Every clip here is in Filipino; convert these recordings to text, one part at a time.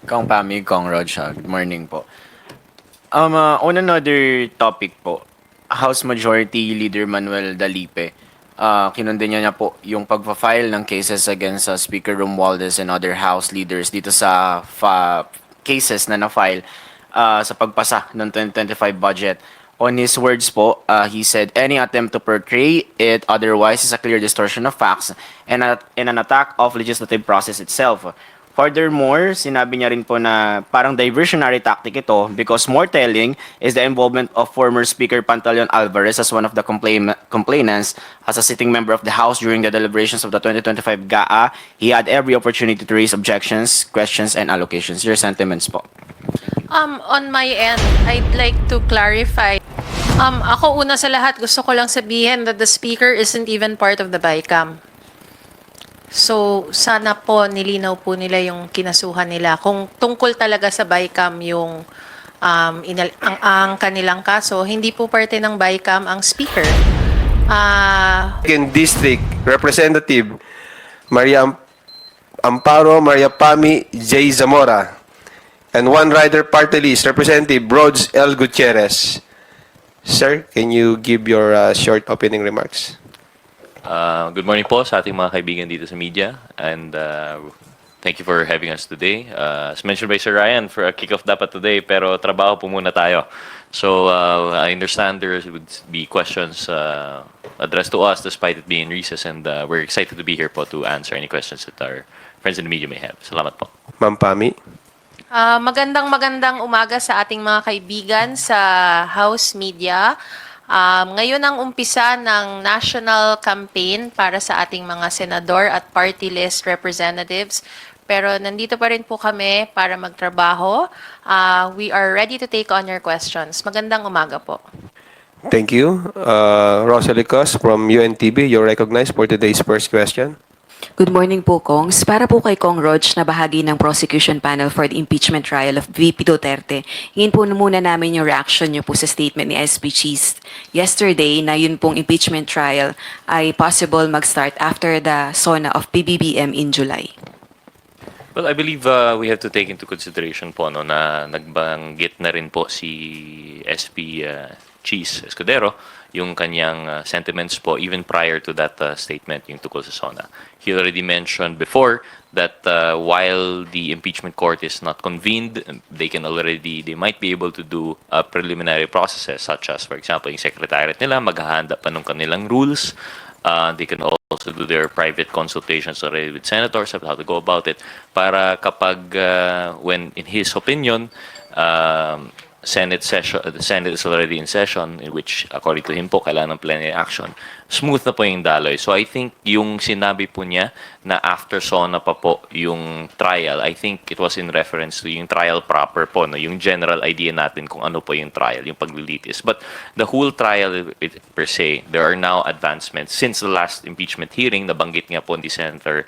Kong Pami, Kong Rod siya. Good morning po. On another topic po, House Majority Leader Manuel Dalipe, kinundin niya po yung pagpa-file ng cases against Speaker Romualdez and other House leaders dito sa cases na na-file sa pagpasa ng 2025 budget. On his words po, he said, any attempt to portray it otherwise is a clear distortion of facts and an attack of legislative process itself. Furthermore, sinabi niya rin po na parang diversionary tactic ito because more telling is the involvement of former Speaker Pantaleon Alvarez as one of the complainants. As a sitting member of the House during the deliberations of the 2025 GAA, he had every opportunity to raise objections, questions, and allocations. Your sentiments po. On my end, I'd like to clarify. Ako una sa lahat, gusto ko lang sabihin that the Speaker isn't even part of the BICAM. So, sana po nilinaw po nila yung kinasuhan nila. Kung tungkol talaga sa BICAM yung ang kanilang kaso, hindi po parte ng BICAM ang speaker. In District Representative Maria Amparo Maria Pami J. Zamora and one rider party list Representative Rhodes L. Gutierrez. Sir, can you give your short opening remarks? Good morning po sa ating mga kaibigan dito sa media, and thank you for having us today. As mentioned by Sir Ryan, for a kick-off dapat today, pero trabaho po muna tayo. So I understand there would be questions addressed to us despite it being recess, and we're excited to be here po to answer any questions that our friends in the media may have. Salamat po. Ma'am Pami. Magandang umaga sa ating mga kaibigan sa House Media. Ngayon ang umpisa ng national campaign para sa ating mga senador at party list representatives. Pero nandito pa rin po kami para magtrabaho. We are ready to take on your questions. Magandang umaga po. Thank you. Rosalie Cos from UNTV, you're recognized for today's first question. Good morning po, Kongs. Para po kay Kong Rog na bahagi ng prosecution panel for the impeachment trial of VP Duterte, hingin po muna namin yung reaction niyo po sa statement ni SP Cheese yesterday na yun pong impeachment trial ay possible mag-start after the SONA of PBBM in July. Well, I believe we have to take into consideration po no, na nagbanggit na rin po si SP Cheese Escudero yung kanyang sentiments po even prior to that statement yung tungkol sa SONA. He already mentioned before that while the impeachment court is not convened, they might be able to do preliminary processes such as, for example, yung secretariat nila maghahanda pa ng kanilang rules. They can also do their private consultations already with senators about how to go about it para kapag when in his opinion Senate session, the Senate is already in session, in which, according to him po, kailangan ng plenary action. Smooth na po yung daloy. So I think yung sinabi po niya na after SONA pa po yung trial, I think it was in reference to yung trial proper po, no? Yung general idea natin kung ano po yung trial, yung paglilitis. But the whole trial per se, there are now advancements. Since the last impeachment hearing, nabanggit nga po ni Senator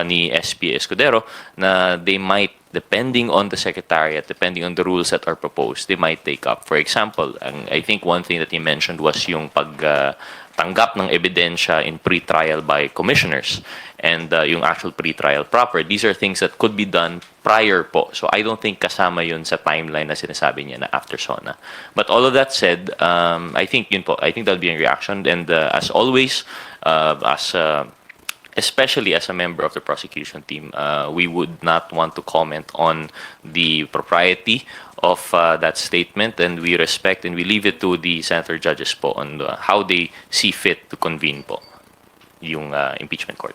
ni SP Escudero na they might, depending on the secretariat, depending on the rules that are proposed, they might take up. For example, I think one thing that he mentioned was yung pagtanggap ng ebidensya in pre-trial by commissioners and yung actual pre-trial proper. These are things that could be done prior po. So I don't think kasama yun sa timeline na sinasabi niya na after SONA. But all of that said, I think yun po, I think that'll be a reaction. And as always, especially as a member of the prosecution team, we would not want to comment on the propriety of that statement, and we respect and we leave it to the senator judges po on how they see fit to convene po yung impeachment court.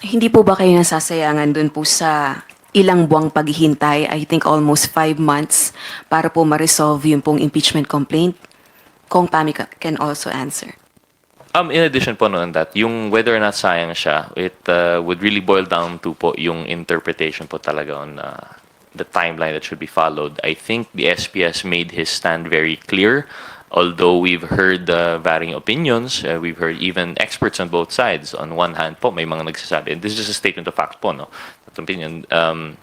Hindi po ba kayo nasasayangan dun po sa ilang buwang paghihintay, I think almost 5 months, para po ma-resolve yung pong impeachment complaint? Kong Pami can also answer. In addition po on that, yung whether or not sayang siya, it would really boil down to po yung interpretation po talaga on the timeline that should be followed. I think the SPS made his stand very clear. Although we've heard varying opinions, we've heard even experts on both sides. On one hand po, may mga nagsasabi, and this is just a statement of fact po, no? That opinion, on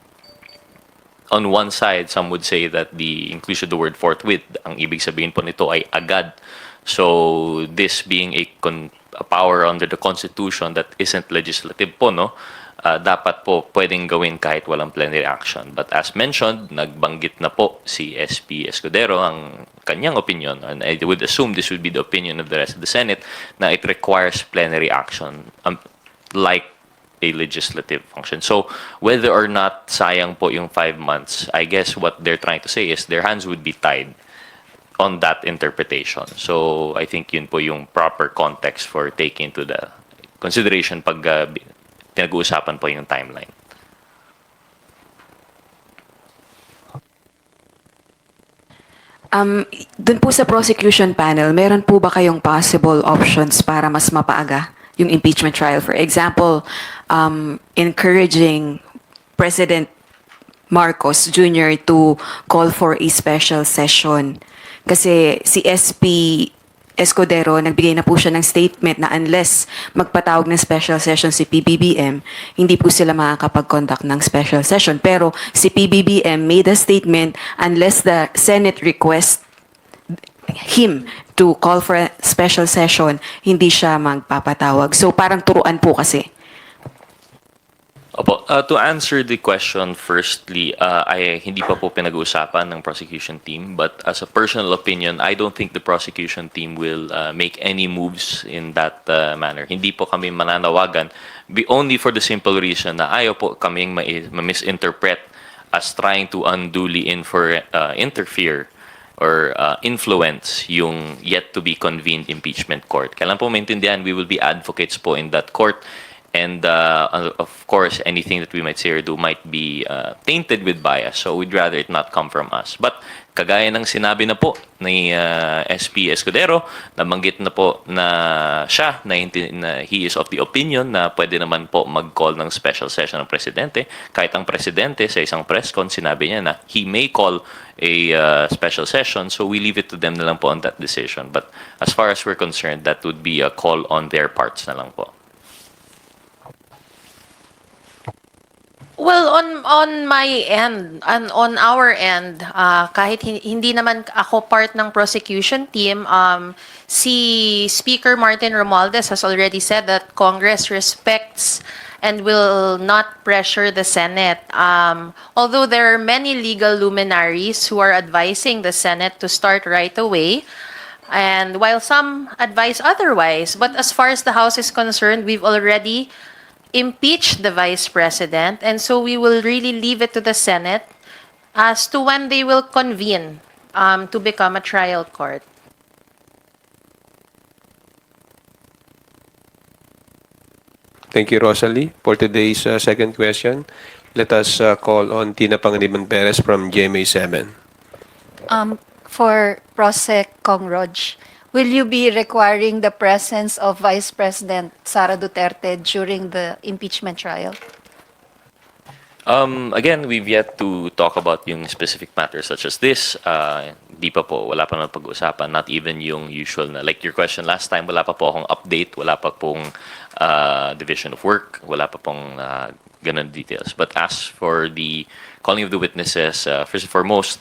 one side, some would say that the inclusion of the word forthwith, ang ibig sabihin po nito ay agad. So this being a power under the Constitution that isn't legislative po, no? dapat po pwedeng gawin kahit walang plenary action. But as mentioned, nagbanggit na po si SP Escudero ang kanyang opinion, and I would assume this would be the opinion of the rest of the Senate, na it requires plenary action like a legislative function. So whether or not sayang po yung 5 months, I guess what they're trying to say is their hands would be tied on that interpretation. So I think yun po yung proper context for taking into the consideration pag pinag-uusapan po yung timeline. Dun po sa prosecution panel, meron po ba kayong possible options para mas mapaaga yung impeachment trial? For example, encouraging President Marcos Jr. to call for a special session. Kasi si SP Escudero, nagbigay na po siya ng statement na unless magpatawag ng special session si PBBM, hindi po sila makakapag-conduct ng special session. Pero si PBBM made a statement unless the Senate requests him to call for a special session, hindi siya magpapatawag. So parang turuan po kasi. Opo, to answer the question, firstly, ay hindi pa po pinag-uusapan ng prosecution team, but as a personal opinion, I don't think the prosecution team will make any moves in that manner. Hindi po kami mananawagan, only for the simple reason na ayaw po kaming ma-misinterpret as trying to unduly interfere or influence yung yet to be convened impeachment court. Kailan po maintindihan, we will be advocates po in that court. And of course, anything that we might say or do might be tainted with bias. So we'd rather it not come from us. But kagaya ng sinabi na po ni SP Escudero, nabanggit na po na siya, na he is of the opinion na pwede naman po mag-call ng special session ng presidente. Kahit ang presidente sa isang press con, sinabi niya na he may call a special session. So we leave it to them na lang po on that decision. But as far as we're concerned, that would be a call on their parts na lang po. Well, on my end, and on our end, kahit hindi naman ako part ng prosecution team, si Speaker Martin Romualdez has already said that Congress respects and will not pressure the Senate. Although there are many legal luminaries who are advising the Senate to start right away, and while some advise otherwise, but as far as the House is concerned, we've already impeach the Vice President, and so we will really leave it to the Senate as to when they will convene to become a trial court. Thank you, Rosalie. For today's second question, let us call on Tina Pangaliban Perez from GMA7. For Prosec Kong Rog, will you be requiring the presence of Vice President Sara Duterte during the impeachment trial? Again, we've yet to talk about yung specific matters such as this. Di pa po, wala pa na pag-uusapan, not even yung usual na, like your question last time, wala pa po akong update, wala pa pong division of work, wala pa pong ganun details. But as for the calling of the witnesses, first and foremost,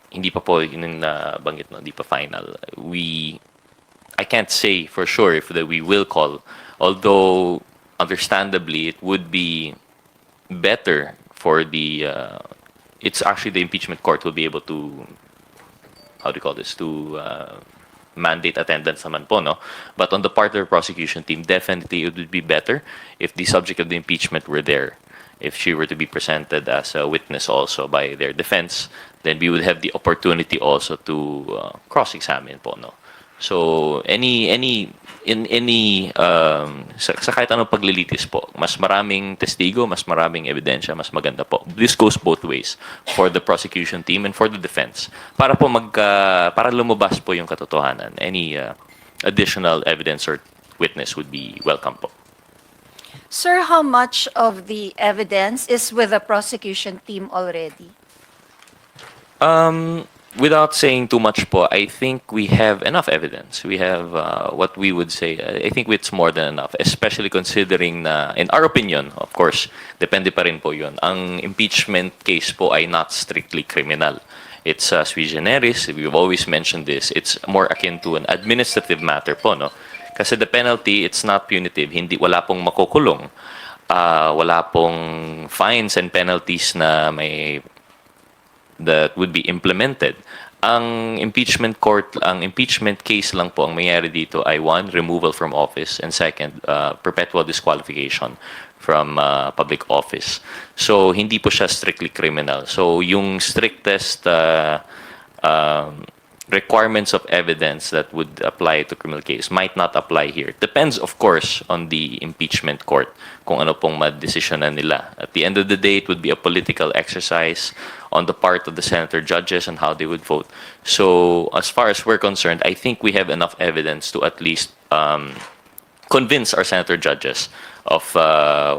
hindi pa po yun yung nabanggit, no, hindi pa final. I can't say for sure if that we will call, although understandably it would be better for the it's actually the impeachment court will be able to, how do you call this, to mandate attendance naman po, no? But on the part of the prosecution team, definitely it would be better if the subject of the impeachment were there. If she were to be presented as a witness also by their defense, then we would have the opportunity also to cross-examine po, no? So sa kahit anong paglilitis po, mas maraming testigo, mas maraming ebidensya, mas maganda po. This goes both ways for the prosecution team and for the defense. Para po para lumabas po yung katotohanan. Any additional evidence or witness would be welcome po. Sir, how much of the evidence is with the prosecution team already? Without saying too much po, I think we have enough evidence. We have what we would say, I think it's more than enough, especially considering na, in our opinion, of course, depende pa rin po yun. Ang impeachment case po ay not strictly criminal. It's sui generis, we've always mentioned this, it's more akin to an administrative matter po, no? Kasi the penalty, it's not punitive, wala pong makukulong. wala pong fines and penalties na that would be implemented. Ang impeachment case lang po ang mangyayari dito ay one, removal from office, and second, perpetual disqualification from public office. So hindi po siya strictly criminal. So yung strictest requirements of evidence that would apply to criminal case might not apply here. Depends, of course, on the impeachment court kung ano pong madesisyonan nila. At the end of the day, it would be a political exercise on the part of the senator judges and how they would vote. So, as far as we're concerned, I think we have enough evidence to at least convince our senator judges of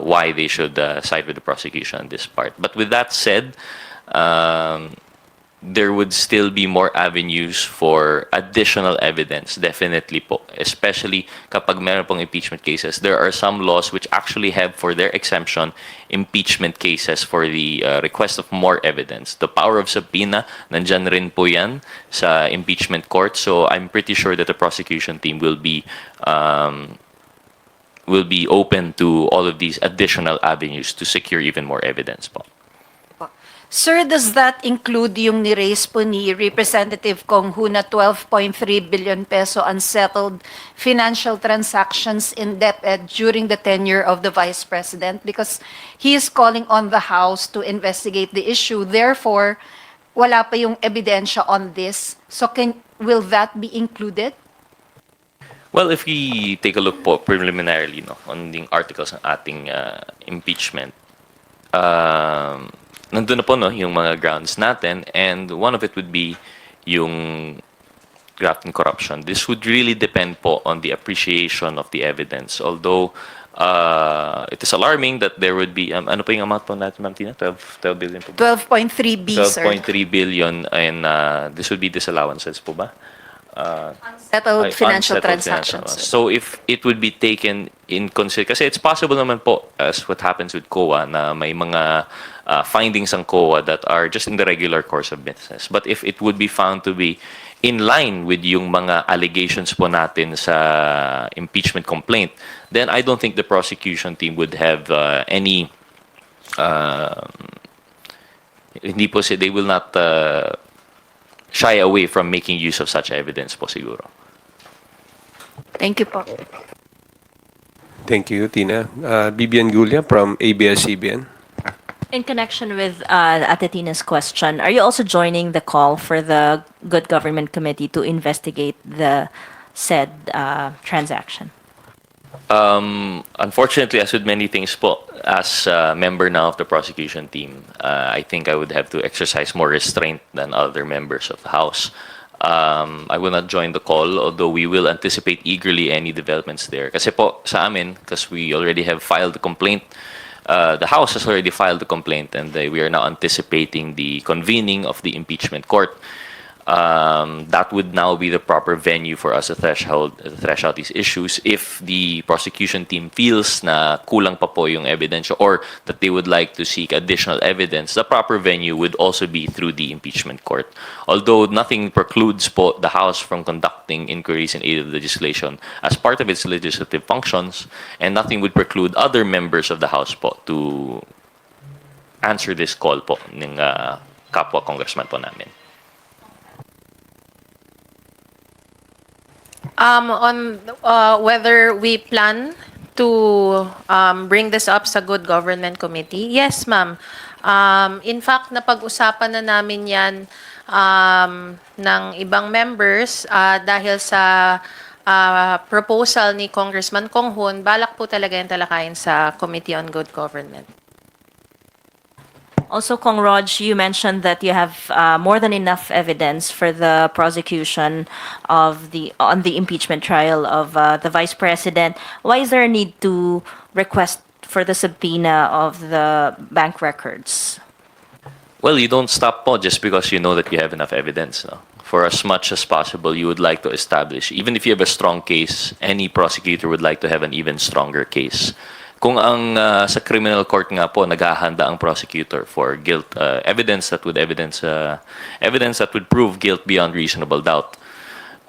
why they should side with the prosecution on this part. But with that said, there would still be more avenues for additional evidence, definitely po. Especially kapag meron pong impeachment cases. There are some laws which actually have for their exemption impeachment cases for the request of more evidence. The power of subpoena, nandyan rin po yan sa impeachment court. So I'm pretty sure that the prosecution team will be open to all of these additional avenues to secure even more evidence po. Sir, does that include yung ni-raise po ni Representative Kong Hu na 12.3 billion peso unsettled financial transactions in DepEd during the tenure of the Vice President? Because he is calling on the House to investigate the issue. Therefore, wala pa yung ebidensya on this. So will that be included? Well, if we take a look po preliminarily on the articles ng ating impeachment, nandun na po yung mga grounds natin, and one of it would be yung graft and corruption. This would really depend po on the appreciation of the evidence. Although it is alarming that there would be ano po yung amount po natin, Ma'am Tina? 12 billion po ba? 12.3 B, sir. 12.3 billion, and this would be disallowances po ba? Unsettled financial unsettled transactions. financial. So if it would be taken in consideration, kasi it's possible naman po, as what happens with COA, na may mga findings ang COA that are just in the regular course of business. But if it would be found to be in line with yung mga allegations po natin sa impeachment complaint, then I don't think the prosecution team would have any hindi po they will not shy away from making use of such evidence po siguro. Thank you po. Thank you, Tina. Bibian Gulia from ABS-CBN. In connection with Ate Tina's question, are you also joining the call for the Good Government Committee to investigate the said transaction? Unfortunately, as with many things po, as a member now of the prosecution team, I think I would have to exercise more restraint than other members of the House. I will not join the call, although we will anticipate eagerly any developments there. Kasi po sa amin, because we already have filed the complaint, the House has already filed the complaint, and we are now anticipating the convening of the impeachment court. That would now be the proper venue for us to thresh out these issues. If the prosecution team feels na kulang pa po yung evidence, or that they would like to seek additional evidence, the proper venue would also be through the impeachment court. Although nothing precludes po the House from conducting inquiries in aid of legislation as part of its legislative functions, and nothing would preclude other members of the House po to answer this call po ng kapwa congressman po namin. On whether we plan to bring this up sa Good Government Committee, yes, ma'am. In fact, napag-usapan na namin yan ng ibang members dahil sa proposal ni Congressman Kong Hun, balak po talaga yung talakayin sa Committee on Good Government. Also, Kong Rog, you mentioned that you have more than enough evidence for the prosecution on the impeachment trial of the Vice President. Why is there a need to request for the subpoena of the bank records? Well, you don't stop po just because you know that you have enough evidence. No? For as much as possible, you would like to establish, even if you have a strong case, any prosecutor would like to have an even stronger case. Kung ang sa criminal court nga po naghahanda ang prosecutor for guilt evidence that would prove guilt beyond reasonable doubt,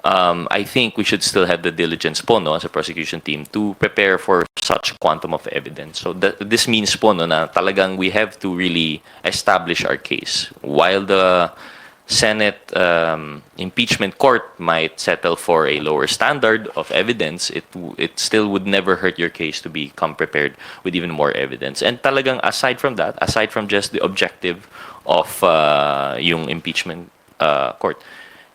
I think we should still have the diligence po, no, as a prosecution team to prepare for such quantum of evidence. So this means po, no, na talagang we have to really establish our case. While the Senate impeachment court might settle for a lower standard of evidence, it still would never hurt your case to become prepared with even more evidence. And talagang aside from that, aside from just the objective of yung impeachment court,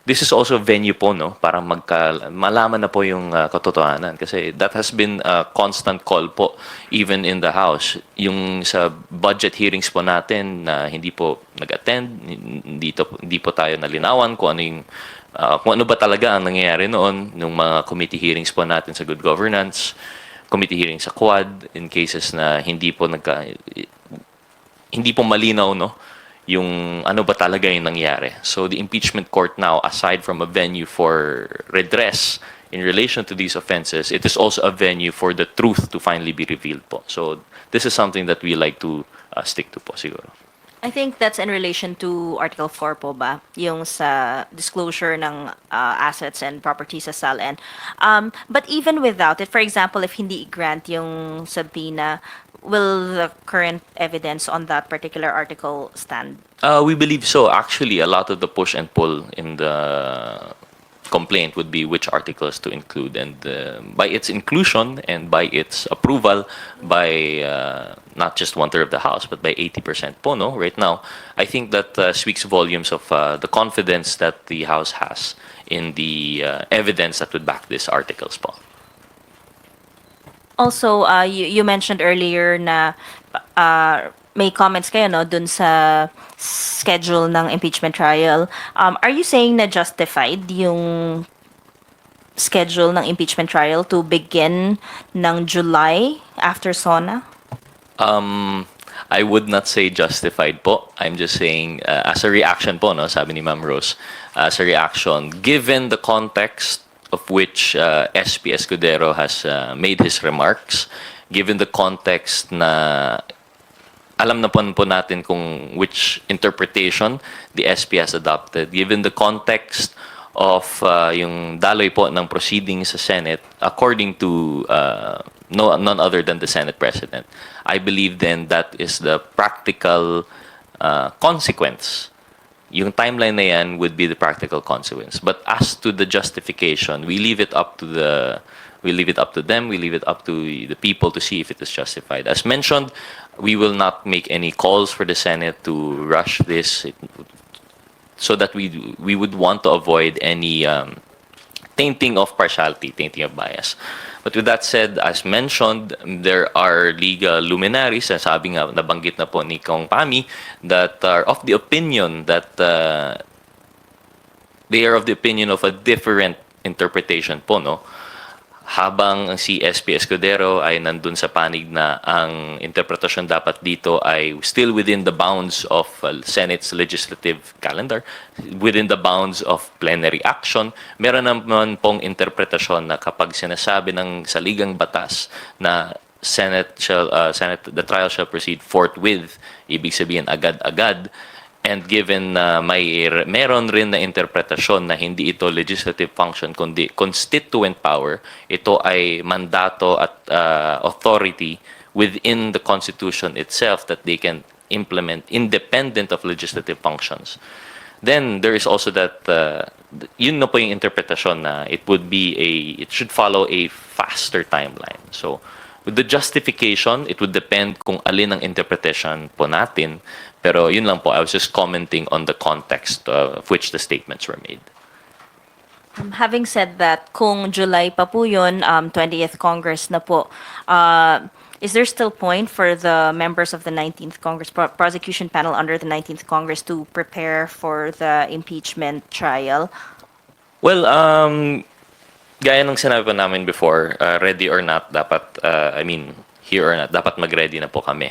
this is also a venue po, no, para malaman na po yung katotohanan. Kasi that has been a constant call po, even in the House. Yung sa budget hearings po natin na hindi po nag-attend, hindi po tayo nalinawan kung ano ba talaga ang nangyayari noon, nung mga committee hearings po natin sa good governance, committee hearings sa Quad, in cases na hindi po malinaw, no, yung ano ba talaga yung nangyari. So the impeachment court now, aside from a venue for redress in relation to these offenses, it is also a venue for the truth to finally be revealed po. So this is something that we like to stick to po siguro. I think that's in relation to Article 4 po ba? Yung sa disclosure ng assets and properties sa SALN. But even without it, for example, if hindi i-grant yung subpoena, will the current evidence on that particular article stand? We believe so. Actually, a lot of the push and pull in the complaint would be which articles to include, and by its inclusion and by its approval by not just 1/3 of the House but by 80% po, no, right now, I think that speaks volumes of the confidence that the House has in the evidence that would back these articles po. Also, you mentioned earlier na may comments kayo, no, dun sa schedule ng impeachment trial. Are you saying na justified yung schedule ng impeachment trial to begin ng July after SONA? I would not say justified po. I'm just saying as a reaction po, no, sabi ni Ma'am Rose, as a reaction, given the context of which SP Escudero has made his remarks, given the context na alam na po natin kung which interpretation the SP has adopted, given the context of yung daloy po ng proceedings sa Senate according to none other than the Senate President, I believe then that is the practical consequence. Yung timeline na yan would be the practical consequence. But as to the justification, we leave it up to them, we leave it up to the people to see if it is justified. As mentioned, we will not make any calls for the Senate to rush this, so that we would want to avoid any tainting of partiality, tainting of bias. But with that said, as mentioned, there are legal luminaries, sabi nga, nabanggit na po ni Kong Pami, that are of the opinion that they are of the opinion of a different interpretation po, no? Habang si SP Escudero ay nandun sa panig na ang interpretasyon dapat dito ay still within the bounds of Senate's legislative calendar, within the bounds of plenary action. Meron naman pong interpretasyon na kapag sinasabi ng saligang batas na the trial shall proceed forthwith, ibig sabihin agad-agad. And given na meron rin na interpretasyon na hindi ito legislative function kundi constituent power, ito ay mandato at authority within the Constitution itself that they can implement independent of legislative functions. Then there is also that yun na po yung interpretasyon na it should follow a faster timeline. So with the justification, it would depend kung alin ang interpretation po natin. Pero yun lang po, I was just commenting on the context of which the statements were made. Having said that, kung July pa po yun, 20th Congress na po, is there still point for the members of the 19th Congress, prosecution panel under the 19th Congress to prepare for the impeachment trial? Well, gaya ng sinabi pa namin before, ready or not, dapat, here or not, dapat mag-ready na po kami.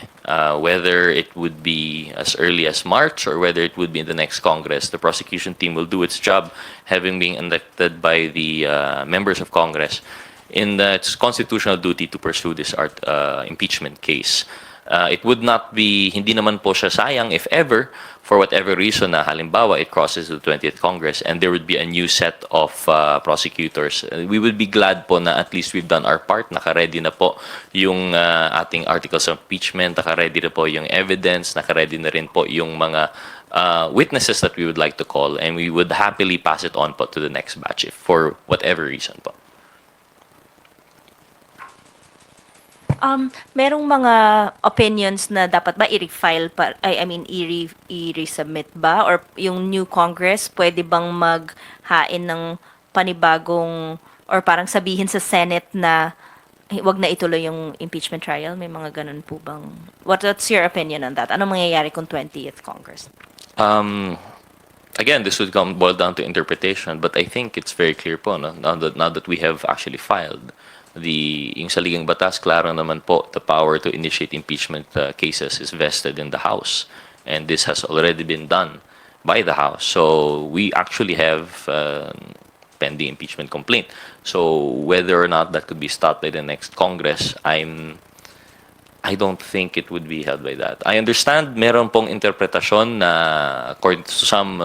Whether it would be as early as March or whether it would be in the next Congress, the prosecution team will do its job, having been elected by the members of Congress in its constitutional duty to pursue this impeachment case. It would not be, hindi naman po siya sayang if ever, for whatever reason na halimbawa it crosses the 20th Congress and there would be a new set of prosecutors. We would be glad po na at least we've done our part. Naka-ready na po yung ating articles of impeachment, naka-ready na po yung evidence, naka-ready na rin po yung mga witnesses that we would like to call, and we would happily pass it on po to the next batch if for whatever reason po. Merong mga opinions na dapat ba i-refile pa, I mean, i-resubmit ba? Or yung new Congress, pwede bang maghain ng panibagong, or parang sabihin sa Senate na wag na ituloy yung impeachment trial? May mga ganun po bang? What's your opinion on that? Anong mangyayari kung 20th Congress? Again, this would boil down to interpretation, but I think it's very clear po, no? Now that we have actually filed, yung saligang batas, klaro naman po, the power to initiate impeachment cases is vested in the House. And this has already been done by the House. So we actually have pending impeachment complaint. So whether or not that could be stopped by the next Congress, I don't think it would be held by that. I understand meron pong interpretasyon na according to some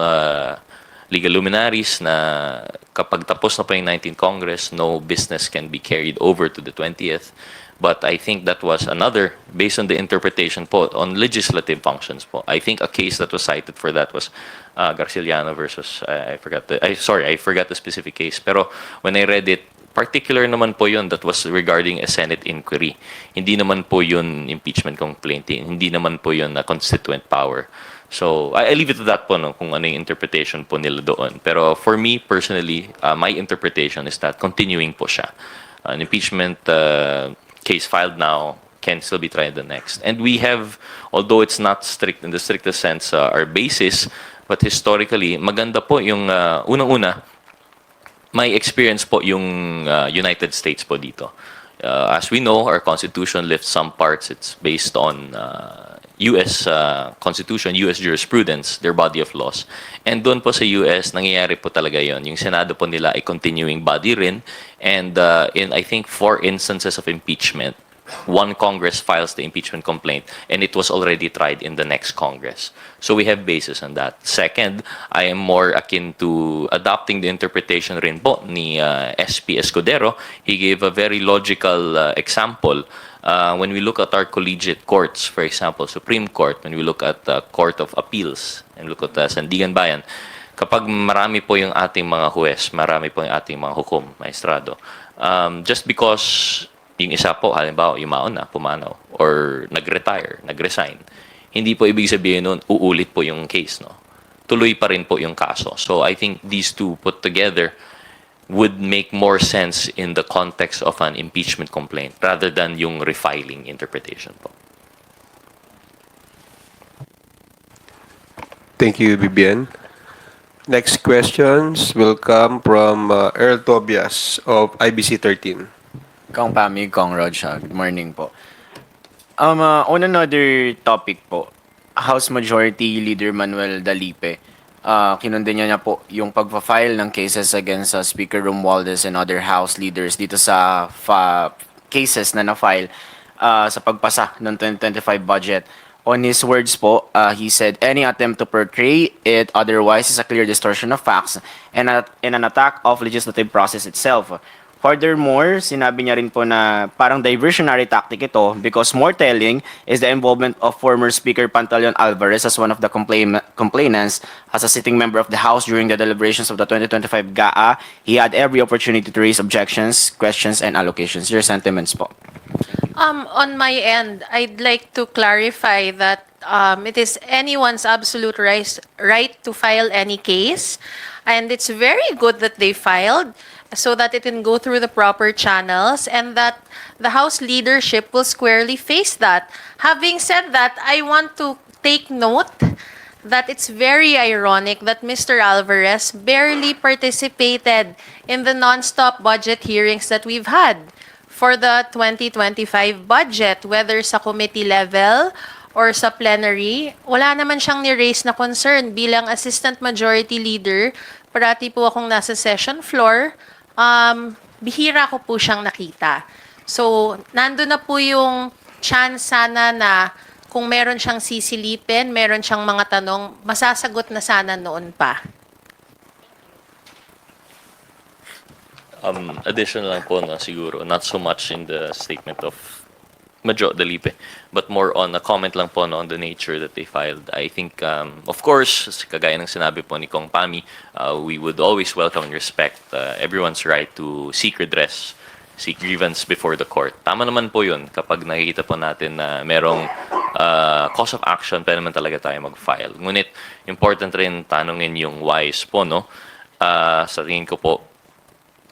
legal luminaries na kapag tapos na po yung 19th Congress, no business can be carried over to the 20th. But I think that was another, based on the interpretation po, on legislative functions po. I think a case that was cited for that was Garciliano versus, I forgot the specific case. Pero when I read it, particular naman po yun, that was regarding a Senate inquiry. Hindi naman po yun impeachment complaint. Hindi naman po yun a constituent power. So, I leave it to that po, no, kung ano yung interpretation po nila doon. Pero for me, personally, my interpretation is that continuing po siya. An impeachment case filed now can still be tried the next. And we have, although it's not strict in the strictest sense, our basis, but historically, maganda po yung unang-una, may experience po yung United States po dito. As we know, our Constitution lifts some parts. It's based on U.S. Constitution, U.S. jurisprudence, their body of laws. And doon po sa U.S., nangyayari po talaga yon. Yung Senado po nila ay continuing body rin. And in, I think, 4 instances of impeachment, one Congress files the impeachment complaint and it was already tried in the next Congress. So we have basis on that. Second, I am more akin to adopting the interpretation rin po ni SP Escudero. He gave a very logical example. When we look at our collegiate courts, for example, Supreme Court, when we look at the Court of Appeals, and look at Sandigan Bayan, kapag marami po yung ating mga huwes, marami po yung ating mga hukom, maestrado, just because yung isa po, halimbawa, yumaon na, pumanaw, or nag-retire, nag-resign, hindi po ibig sabihin nun, uulit po yung case, no? Tuloy pa rin po yung kaso. So I think these two put together would make more sense in the context of an impeachment complaint rather than yung refiling interpretation po. Thank you, Bibian. Next questions will come from Earl Tobias of IBC 13. Kong Pami, Kong Rod siya. Good morning po. On another topic po, House Majority Leader Manuel Dalipe, kinundin niya po yung pagpa-file ng cases against Speaker Romualdez and other House leaders dito sa cases na na-file sa pagpasa ng 2025 budget. On his words po, he said, any attempt to portray it otherwise is a clear distortion of facts and an attack of legislative process itself. Furthermore, sinabi niya rin po na parang diversionary tactic ito because more telling is the involvement of former Speaker Pantaleon Alvarez as one of the complainants. As a sitting member of the House during the deliberations of the 2025 GAA, he had every opportunity to raise objections, questions, and allocations. Your sentiments po. On my end, I'd like to clarify that it is anyone's absolute right to file any case, and it's very good that they filed so that it can go through the proper channels and that the House leadership will squarely face that. Having said that, I want to take note that it's very ironic that Mr. Alvarez barely participated in the non-stop budget hearings that we've had for the 2025 budget, whether sa committee level or sa plenary. Wala naman siyang ni-raise na concern. Bilang Assistant Majority Leader, parati po akong nasa session floor, bihira ko po siyang nakita. So, nando na po yung chance sana na kung meron siyang sisilipin, meron siyang mga tanong, masasagot na sana noon pa. Additional lang po, no, siguro, not so much in the statement of Major Dalipe, but more on a comment lang po, no, on the nature that they filed. I think, of course, kagaya ng sinabi po ni Kong Pami, we would always welcome and respect everyone's right to seek redress, seek grievance before the court. Tama naman po yun kapag nakikita po natin na merong cause of action, pwede naman talaga tayo mag-file. Ngunit, important rin tanongin yung whys po, no? Sa tingin ko po,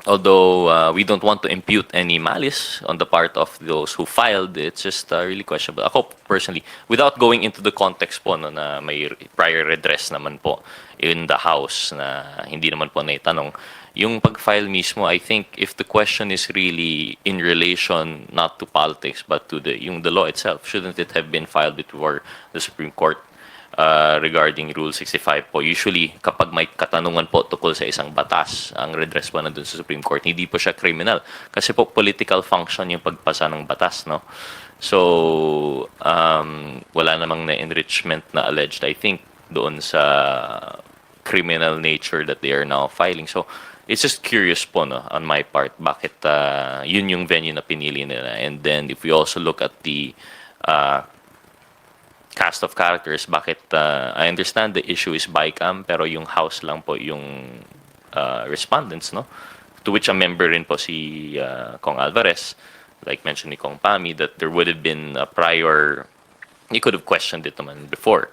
although we don't want to impute any malice on the part of those who filed, it's just really questionable. Ako personally, without going into the context po, no, na may prior redress naman po in the House na hindi naman po naitanong, yung pag-file mismo, I think if the question is really in relation not to politics but to the law itself, shouldn't it have been filed before the Supreme Court? Regarding Rule 65 po. Usually, kapag may katanungan po tukol sa isang batas, ang redress po nandun sa Supreme Court, hindi po siya criminal. Kasi po political function yung pagpasa ng batas, no? So, wala namang na-enrichment na alleged, I think, doon sa criminal nature that they are now filing. So, it's just curious po, no, on my part, bakit yun yung venue na pinili nila. And then, if we also look at the cast of characters, bakit I understand the issue is BICAM pero yung House lang po yung respondents, no? To which a member rin po si Kong Alvarez, like mentioned ni Kong Pami, that there would have been a prior, he could have questioned it naman before.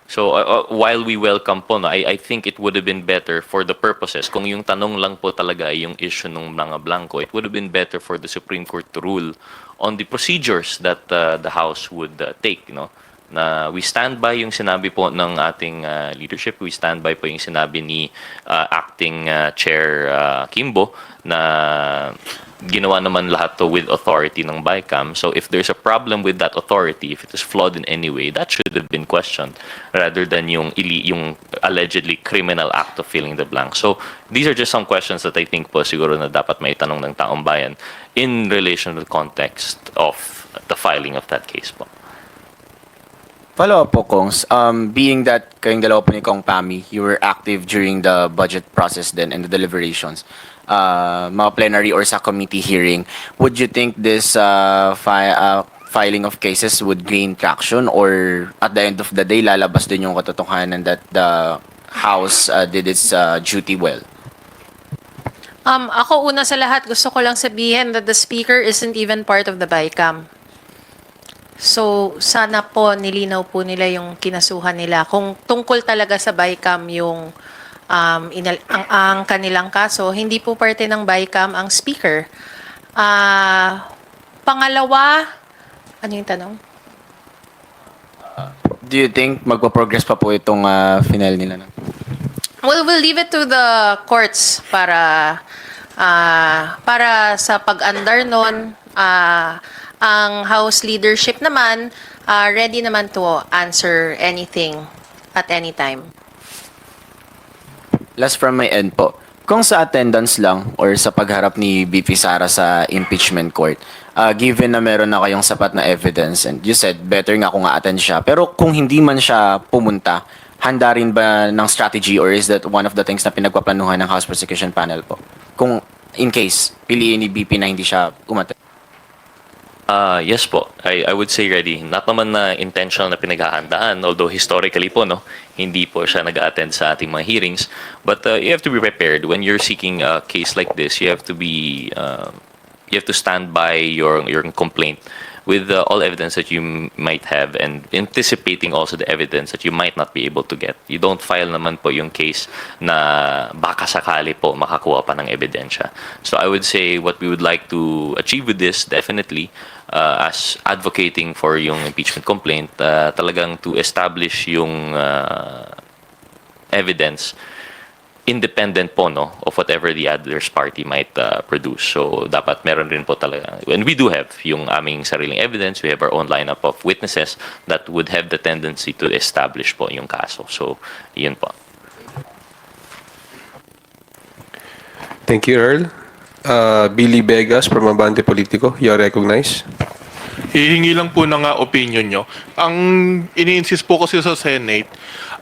So while we welcome po, no, I think it would have been better for the purposes, kung yung tanong lang po talaga ay yung issue ng mga blanco, it would have been better for the Supreme Court to rule on the procedures that the House would take, you know? Na we stand by yung sinabi po ng ating leadership, we stand by po yung sinabi ni acting chair Kimbo na ginawa naman lahat to with authority ng BICAM. So if there's a problem with that authority, if it is flawed in any way, that should have been questioned rather than yung allegedly criminal act of filling the blank. So these are just some questions that I think po siguro na dapat may tanong ng taong bayan in relation to the context of the filing of that case po. Follow up po, Kongs. Being that kayong dalawa po ni Kong Pami, you were active during the budget process then and the deliberations, mga plenary or sa committee hearing, would you think this filing of cases would gain traction, or at the end of the day, lalabas din yung katotohanan that the House did its duty well? Ako una sa lahat, gusto ko lang sabihin that the Speaker isn't even part of the BICAM. So, sana po nilinaw po nila yung kinasuhan nila. Kung tungkol talaga sa BICAM yung ang kanilang kaso, hindi po parte ng BICAM ang Speaker. Pangalawa, ano yung tanong? Do you think magpa-progress pa po itong final nila? Well, we'll leave it to the courts para sa pag-andar nun. Ang House leadership naman, ready naman to answer anything at any time. Last from my end po, kung sa attendance lang or sa pagharap ni BP Sara sa impeachment court, given na meron na kayong sapat na evidence, and you said better nga kung a-attend siya, pero kung hindi man siya pumunta, handa rin ba ng strategy, or is that one of the things na pinagpaplanuhan ng House Prosecution Panel po? Kung in case, piliin ni BP na hindi siya umattend. Yes po, I would say ready. Not naman na intentional na pinaghahandaan, although historically po, no, hindi po siya nag-attend sa ating mga hearings. But you have to be prepared. When you're seeking a case like this, you have to be, you have to stand by your complaint with all evidence that you might have, and anticipating also the evidence that you might not be able to get. You don't file naman po yung case na baka sakali po makakuha pa ng ebidensya. So I would say what we would like to achieve with this, definitely, as advocating for yung impeachment complaint, talagang to establish yung evidence independent po, no, of whatever the adverse party might produce. So dapat meron rin po talaga, and we do have yung aming sariling evidence, we have our own lineup of witnesses that would have the tendency to establish po yung kaso. So yun po. Thank you, Earl. Billy Vegas from Abante Politico, you are recognized. hihingi lang po ng opinion nyo. Ang ini-insist po kasi sa Senate,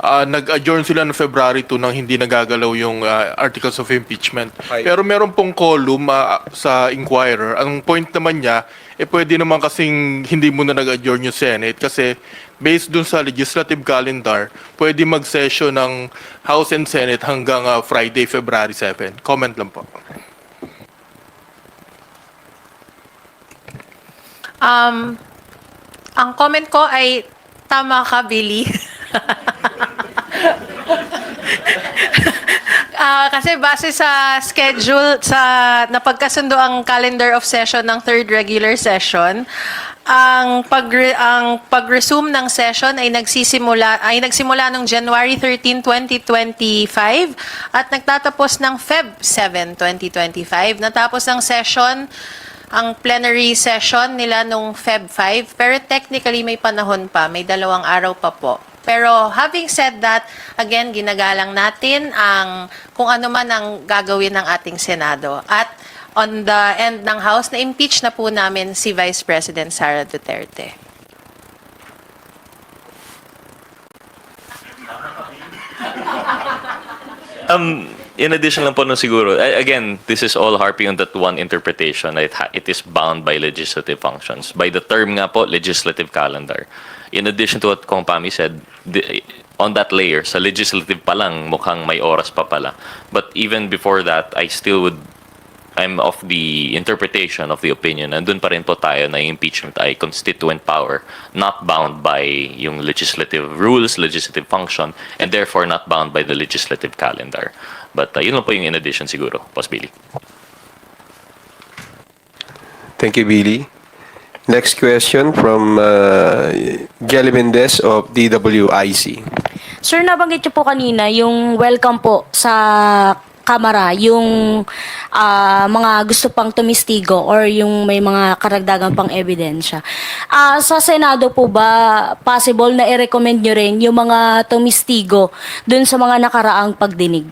nag-adjourn sila ng February 2 nang hindi nagagalaw yung articles of impeachment. Pero meron pong column sa Inquirer. Ang point naman niya, pwede naman kasing hindi muna nag-adjourn yung Senate kasi based dun sa legislative calendar, pwede mag-session ng House and Senate hanggang Friday, February 7. Comment lang po. Ang comment ko ay tama ka, Billy. Kasi base sa schedule, sa napagkasundo ang calendar of session ng third regular session, ang pag-resume ng session ay nagsimula nung January 13, 2025 at nagtatapos ng Feb 7, 2025. Natapos ang session, ang plenary session nila nung Feb 5, pero technically may panahon pa, may 2 araw pa po. Pero having said that, again, ginagalang natin ang kung ano man ang gagawin ng ating Senado. At on the end ng House, na-impeach na po namin si Vice President Sara Duterte. In addition lang po no siguro, again, this is all harping on that one interpretation. It is bound by legislative functions. By the term nga po, legislative calendar. In addition to what Kong Pami said, on that layer, sa legislative pa lang, mukhang may oras pa pala. But even before that, I'm of the interpretation of the opinion, nandun pa rin po tayo na yung impeachment ay constituent power, not bound by yung legislative rules, legislative function, and therefore not bound by the legislative calendar. But yun lang po yung in addition siguro, Boss Billy. Thank you, Billy. Next question from Jelly Mendez of DWIC. Sir, nabanggit niyo po kanina yung welcome po sa Kamara, yung mga gusto pang tumistigo or yung may mga karagdagan pang ebidensya. Sa Senado po ba, possible na i-recommend nyo rin yung mga tumistigo dun sa mga nakaraang pagdinig?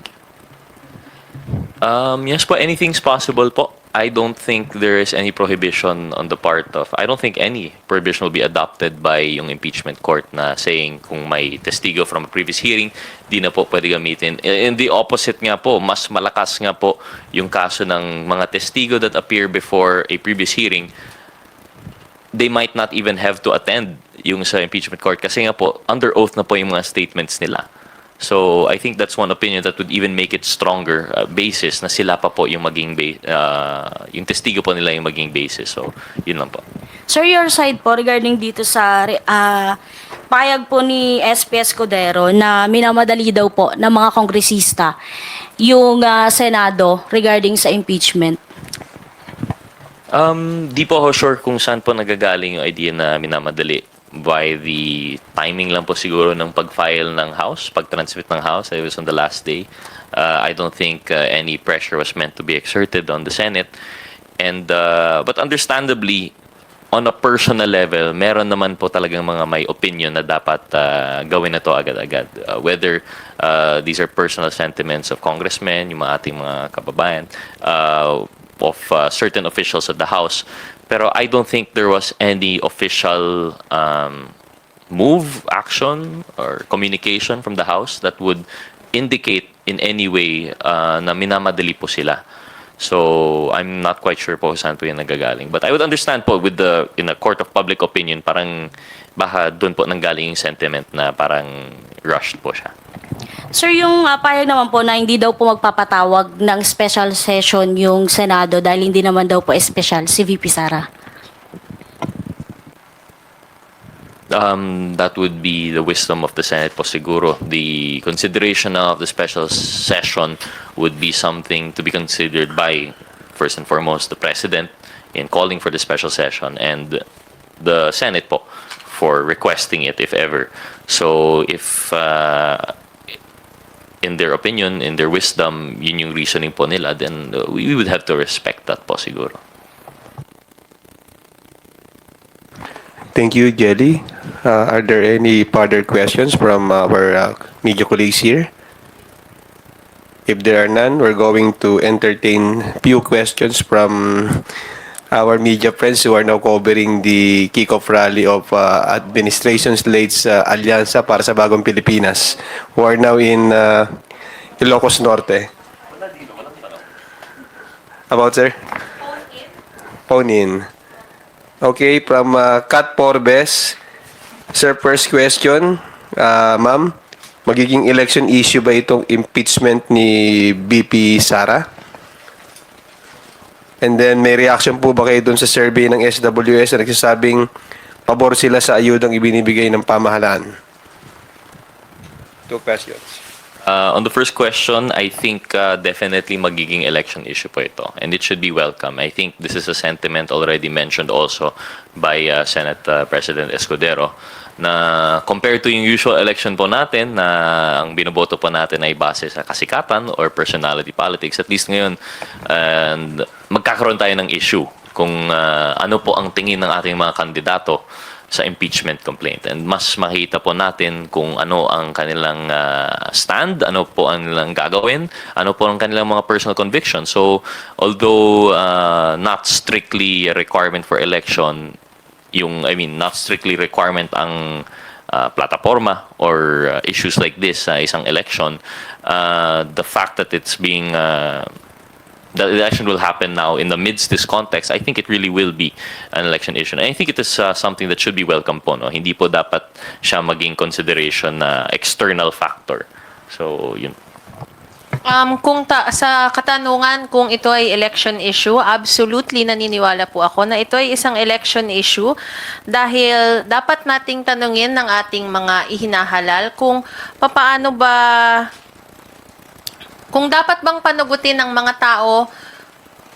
Yes po, anything's possible po. I don't think there is any prohibition on the part of, I don't think any prohibition will be adopted by yung impeachment court na saying kung may testigo from a previous hearing, di na po pwede gamitin. In the opposite nga po, mas malakas nga po yung kaso ng mga testigo that appear before a previous hearing. They might not even have to attend yung sa impeachment court kasi nga po, under oath na po yung mga statements nila. So I think that's one opinion that would even make it stronger basis na sila pa po yung maging yung testigo po nila yung maging basis. So yun lang po. Sir, your side po regarding dito sa payag po ni SP Escudero na minamadali daw po ng mga kongresista yung Senado regarding sa impeachment. Di po ako sure kung saan po nagagaling yung idea na minamadali. By the timing lang po siguro ng pag-file ng House, pag-transmit ng House. It was on the last day. I don't think any pressure was meant to be exerted on the Senate. And but understandably, on a personal level, meron naman po talagang mga may opinion na dapat gawin na to agad-agad. Whether these are personal sentiments of congressmen, yung mga ating mga kababayan, of certain officials of the House. Pero I don't think there was any official move, action, or communication from the House that would indicate in any way na minamadali po sila. So I'm not quite sure po saan po yung nagagaling. But I would understand po with in a court of public opinion, parang baka doon po nanggaling yung sentiment na parang rushed po siya. Sir, yung payag naman po na hindi daw po magpapatawag ng special session yung Senado dahil hindi naman daw po special si VP Sara. That would be the wisdom of the Senate po siguro. The consideration of the special session would be something to be considered by, first and foremost, the President in calling for the special session and the Senate po for requesting it if ever. So if in their opinion, in their wisdom, yun yung reasoning po nila, then we would have to respect that po siguro. Thank you, Jelly. Are there any further questions from our media colleagues here? If there are none, we're going to entertain few questions from our media friends who are now covering the kick-off rally of administration slates Alyansa para sa Bagong Pilipinas, who are now in Ilocos Norte. About, sir? Phone in. Okay, from Kat Porbes. Sir, first question, ma'am, magiging election issue ba itong impeachment ni BP Sara? And then may reaction po ba kayo dun sa survey ng SWS na nagsasabing pabor sila sa ayudang ibinibigay ng pamahalaan? 2 questions. On the first question, I think definitely magiging election issue po ito. And it should be welcome. I think this is a sentiment already mentioned also by Senate President Escudero na compared to yung usual election po natin na ang binoboto po natin ay base sa kasikatan or personality politics, at least ngayon and magkakaroon tayo ng issue kung ano po ang tingin ng ating mga kandidato sa impeachment complaint. And mas makita po natin kung ano ang kanilang stand, ano po ang nilang gagawin, ano po ang kanilang mga personal convictions. So, although not strictly a requirement for election, not strictly requirement ang plataforma or issues like this sa isang election, the fact that it's being the election will happen now in the midst this context, I think it really will be an election issue. And I think it is something that should be welcome po. No? Hindi po dapat siya maging consideration na external factor. So, yun. Sa katanungan kung ito ay election issue, absolutely naniniwala po ako na ito ay isang election issue dahil dapat nating tanungin ng ating mga ihinahalal kung kung dapat bang panugutin ng mga tao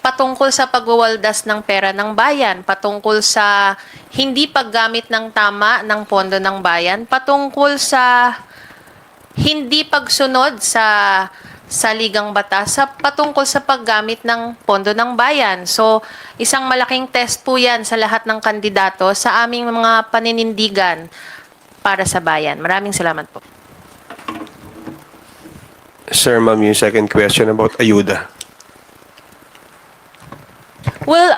patungkol sa pagwawaldas ng pera ng bayan, patungkol sa hindi paggamit ng tama ng pondo ng bayan, patungkol sa hindi pagsunod sa saligang batas, patungkol sa paggamit ng pondo ng bayan. So, isang malaking test po yan sa lahat ng kandidato sa aming mga paninindigan para sa bayan. Maraming salamat po. Sir, ma'am, yung second question about ayuda. Well,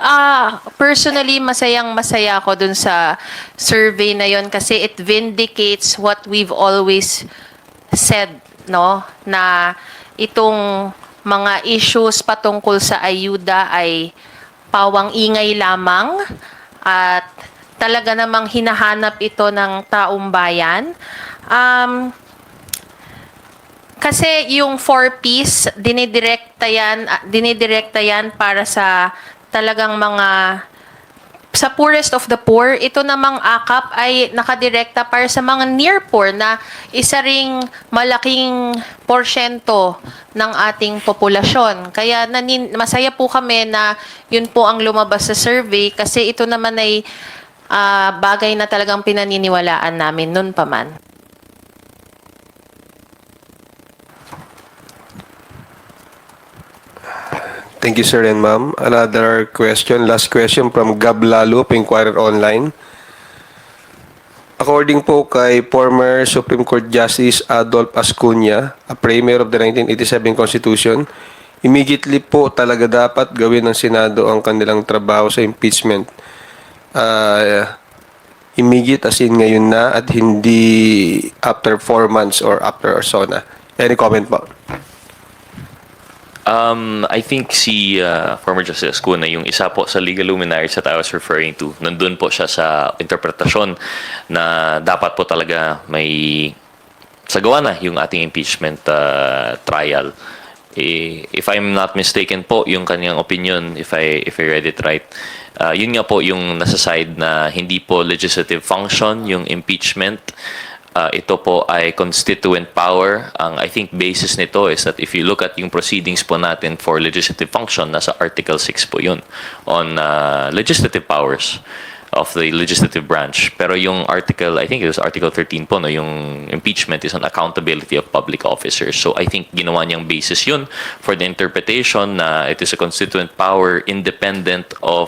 personally, masayang-masaya ako dun sa survey na yon kasi it vindicates what we've always said, no? Na itong mga issues patungkol sa ayuda ay pawang ingay lamang at talaga namang hinahanap ito ng taong bayan. Kasi yung 4Ps, dinidirekta yan para sa talagang sa poorest of the poor. Ito namang AKAP ay nakadirekta para sa mga near poor na isa ring malaking porsyento ng ating populasyon. Kaya masaya po kami na yun po ang lumabas sa survey kasi ito naman ay bagay na talagang pinaniniwalaan namin nun pa man. Thank you, sir and ma'am. Another question, last question from Gab Lalo, Inquirer Online. According po kay former Supreme Court Justice Adolf Ascuna, a premier of the 1987 Constitution, immediately po talaga dapat gawin ng Senado ang kanilang trabaho sa impeachment. Immediate as in ngayon na at hindi after 4 months or after or so na. Any comment po? I think si former Justice Ascuna, yung isa po sa legal luminaries that I was referring to, nandun po siya sa interpretasyon na dapat po talaga may sagawa na yung ating impeachment trial. If I'm not mistaken po, yung kanyang opinion, if I read it right, yun nga po yung nasa side na hindi po legislative function yung impeachment. Ito po ay constituent power. Ang I think basis nito is that if you look at yung proceedings po natin for legislative function, nasa Article 6 po yun on legislative powers of the legislative branch. Pero yung article, I think it was Article 13 po, no, yung impeachment is on accountability of public officers. So I think ginawa niyang basis yun for the interpretation na it is a constituent power independent of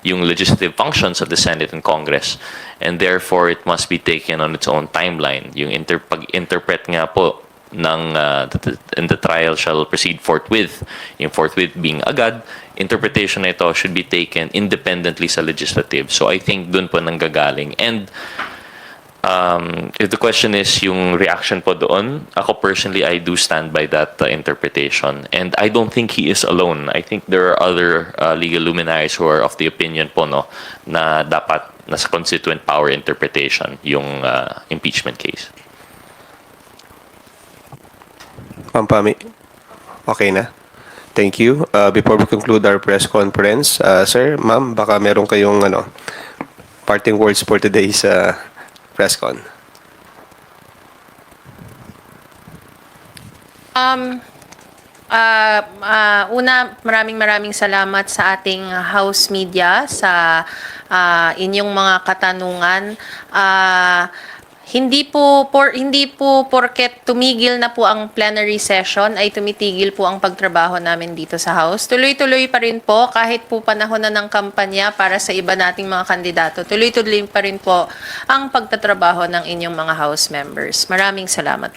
yung legislative functions of the Senate and Congress. And therefore, it must be taken on its own timeline. Yung pag-interpret nga po and the trial shall proceed forthwith. Yung forthwith being agad, interpretation na ito should be taken independently sa legislative. So I think dun po nanggagaling. And if the question is yung reaction po doon, ako personally, I do stand by that interpretation. And I don't think he is alone. I think there are other legal luminaries who are of the opinion po, no, na dapat nasa constituent power interpretation yung impeachment case. Ma'am Pami, okay na? Thank you. Before we conclude our press conference, sir, ma'am, baka meron kayong parting words for today's press con. Una, maraming salamat sa ating house media sa inyong mga katanungan. Hindi po porket tumigil na po ang plenary session ay tumitigil po ang pagtrabaho namin dito sa House. Tuloy-tuloy pa rin po kahit po panahon na ng kampanya para sa iba nating mga kandidato. Tuloy-tuloy pa rin po ang pagtatrabaho ng inyong mga House members. Maraming salamat.